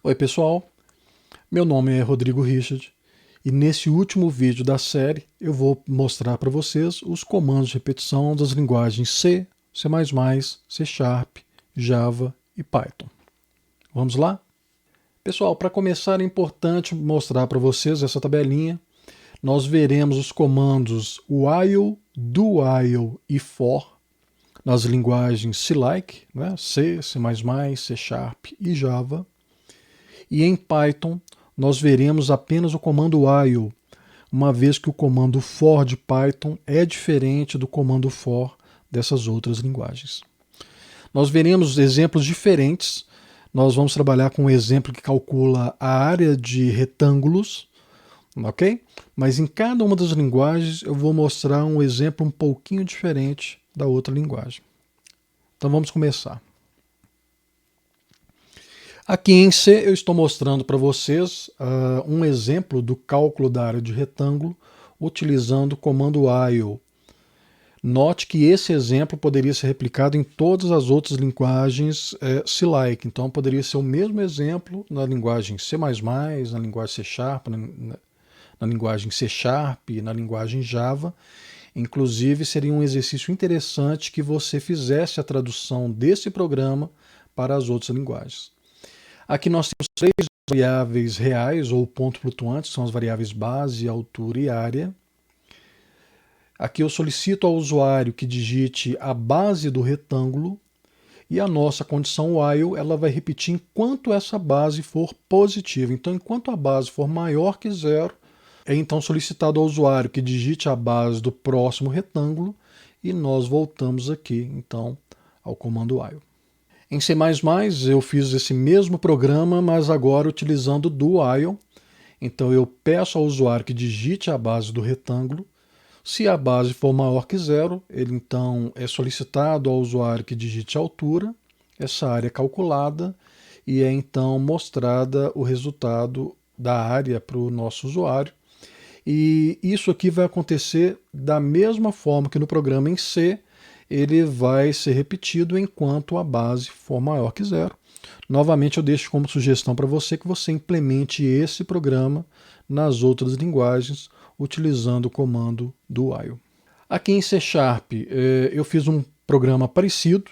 Oi pessoal, meu nome é Rodrigo Richard e nesse último vídeo da série eu vou mostrar para vocês os comandos de repetição das linguagens C, C++, C Sharp, Java e Python. Vamos lá? Pessoal, para começar é importante mostrar para vocês essa tabelinha. Nós veremos os comandos while, do while e for nas linguagens C-like, né? C, C++, C Sharp e Java. E em Python, nós veremos apenas o comando while, uma vez que o comando for de Python é diferente do comando for dessas outras linguagens. Nós veremos exemplos diferentes. Nós vamos trabalhar com um exemplo que calcula a área de retângulos, ok? Mas em cada uma das linguagens eu vou mostrar um exemplo um pouquinho diferente da outra linguagem. Então vamos começar. Aqui em C eu estou mostrando para vocês um exemplo do cálculo da área de retângulo utilizando o comando while. Note que esse exemplo poderia ser replicado em todas as outras linguagens C-like, então poderia ser o mesmo exemplo na linguagem C++, na linguagem C Sharp, na linguagem C Sharp, na linguagem Java. Inclusive seria um exercício interessante que você fizesse a tradução desse programa para as outras linguagens. Aqui nós temos três variáveis reais ou ponto flutuante, que são as variáveis base, altura e área. Aqui eu solicito ao usuário que digite a base do retângulo e a nossa condição while ela vai repetir enquanto essa base for positiva. Então, enquanto a base for maior que zero, é então solicitado ao usuário que digite a base do próximo retângulo e nós voltamos aqui, então, ao comando while. Em C++ eu fiz esse mesmo programa, mas agora utilizando do while. Então eu peço ao usuário que digite a base do retângulo. Se a base for maior que zero, ele então é solicitado ao usuário que digite a altura, essa área é calculada e é então mostrada o resultado da área para o nosso usuário. E isso aqui vai acontecer da mesma forma que no programa em C, ele vai ser repetido enquanto a base for maior que zero. Novamente eu deixo como sugestão para você que você implemente esse programa nas outras linguagens utilizando o comando do while. Aqui em C Sharp eu fiz um programa parecido.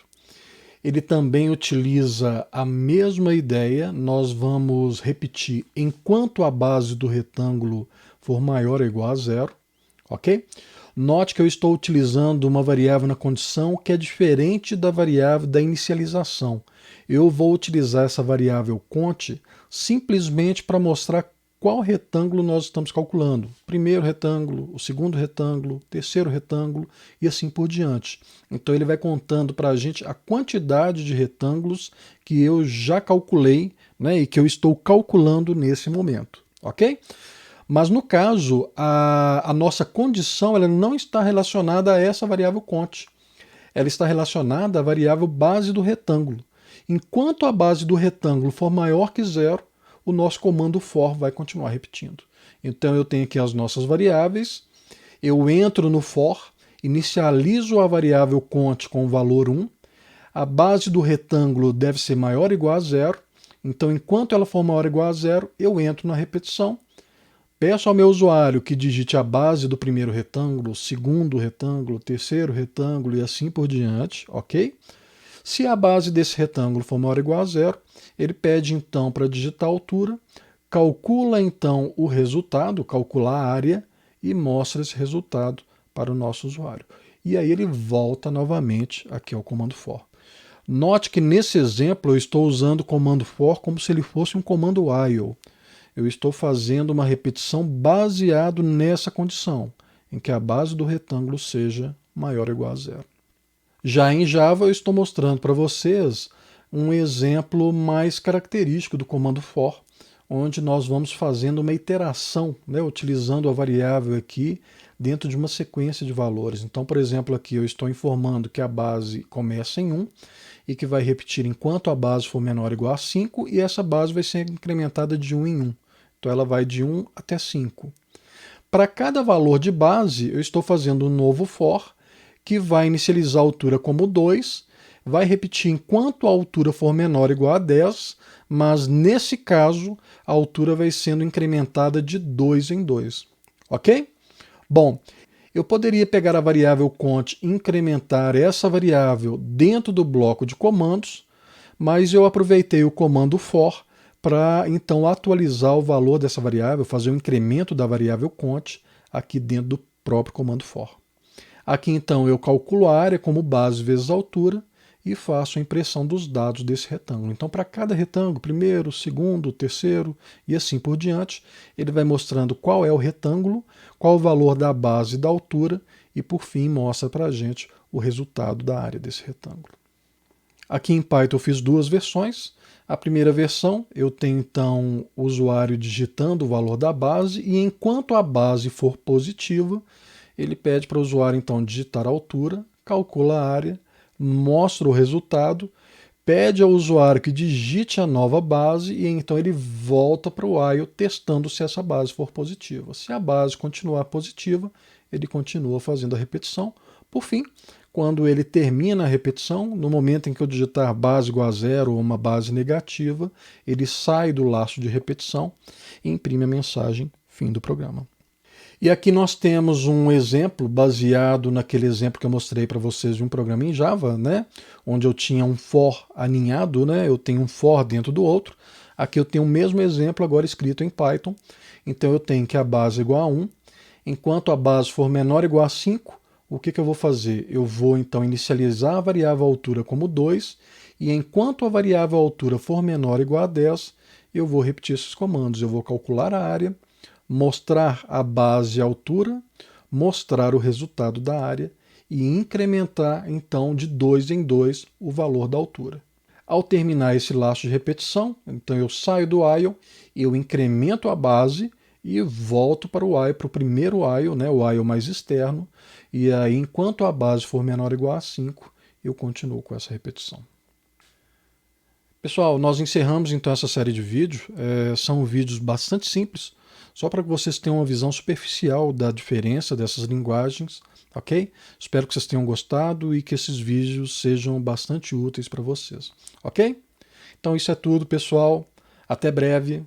Ele também utiliza a mesma ideia. Nós vamos repetir enquanto a base do retângulo for maior ou igual a zero, ok? Note que eu estou utilizando uma variável na condição que é diferente da variável da inicialização. Eu vou utilizar essa variável cont simplesmente para mostrar qual retângulo nós estamos calculando. Primeiro retângulo, o segundo retângulo, o terceiro retângulo e assim por diante. Então ele vai contando para a gente a quantidade de retângulos que eu já calculei, né, e que eu estou calculando nesse momento, ok? Mas no caso, a nossa condição ela não está relacionada a essa variável cont. Ela está relacionada à variável base do retângulo. Enquanto a base do retângulo for maior que zero, o nosso comando for vai continuar repetindo. Então eu tenho aqui as nossas variáveis, eu entro no for, inicializo a variável cont com o valor 1, a base do retângulo deve ser maior ou igual a zero, então enquanto ela for maior ou igual a zero, eu entro na repetição, peço ao meu usuário que digite a base do primeiro retângulo, segundo retângulo, terceiro retângulo e assim por diante, ok? Se a base desse retângulo for maior ou igual a zero, ele pede então para digitar a altura, calcula então o resultado, calcula a área e mostra esse resultado para o nosso usuário. E aí ele volta novamente aqui ao comando for. Note que nesse exemplo eu estou usando o comando for como se ele fosse um comando while. Eu estou fazendo uma repetição baseado nessa condição, em que a base do retângulo seja maior ou igual a zero. Já em Java eu estou mostrando para vocês um exemplo mais característico do comando for, onde nós vamos fazendo uma iteração, né, utilizando a variável aqui dentro de uma sequência de valores. Então, por exemplo, aqui eu estou informando que a base começa em 1 e que vai repetir enquanto a base for menor ou igual a 5 e essa base vai ser incrementada de 1 em 1. Então ela vai de 1 até 5. Para cada valor de base, eu estou fazendo um novo for, que vai inicializar a altura como 2, vai repetir enquanto a altura for menor ou igual a 10, mas nesse caso a altura vai sendo incrementada de 2 em 2. Ok? Bom, eu poderia pegar a variável cont e incrementar essa variável dentro do bloco de comandos, mas eu aproveitei o comando for para então atualizar o valor dessa variável, fazer o incremento da variável cont aqui dentro do próprio comando for. Aqui então eu calculo a área como base vezes a altura e faço a impressão dos dados desse retângulo. Então, para cada retângulo, primeiro, segundo, terceiro e assim por diante, ele vai mostrando qual é o retângulo, qual o valor da base e da altura e, por fim, mostra para a gente o resultado da área desse retângulo. Aqui em Python eu fiz duas versões. A primeira versão, eu tenho então o usuário digitando o valor da base e enquanto a base for positiva, ele pede para o usuário então digitar a altura, calcula a área, mostra o resultado, pede ao usuário que digite a nova base e então ele volta para o while testando se essa base for positiva. Se a base continuar positiva, ele continua fazendo a repetição. Por fim, quando ele termina a repetição, no momento em que eu digitar base igual a 0 ou uma base negativa, ele sai do laço de repetição e imprime a mensagem fim do programa. E aqui nós temos um exemplo baseado naquele exemplo que eu mostrei para vocês de um programa em Java, né? Onde eu tinha um for aninhado, né? Eu tenho um for dentro do outro. Aqui eu tenho o mesmo exemplo agora escrito em Python. Então eu tenho que a base é igual a 1. Enquanto a base for menor ou igual a 5, o que eu vou fazer? Eu vou então inicializar a variável altura como 2. E enquanto a variável altura for menor ou igual a 10, eu vou repetir esses comandos. Eu vou calcular a área, mostrar a base e a altura, mostrar o resultado da área e incrementar, então, de 2 em 2 o valor da altura. Ao terminar esse laço de repetição, então eu saio do while, eu incremento a base e volto para o while, para o primeiro while, né, o while mais externo, e aí, enquanto a base for menor ou igual a 5, eu continuo com essa repetição. Pessoal, nós encerramos então essa série de vídeos. São vídeos bastante simples, só para que vocês tenham uma visão superficial da diferença dessas linguagens, ok? Espero que vocês tenham gostado e que esses vídeos sejam bastante úteis para vocês, ok? Então isso é tudo, pessoal. Até breve.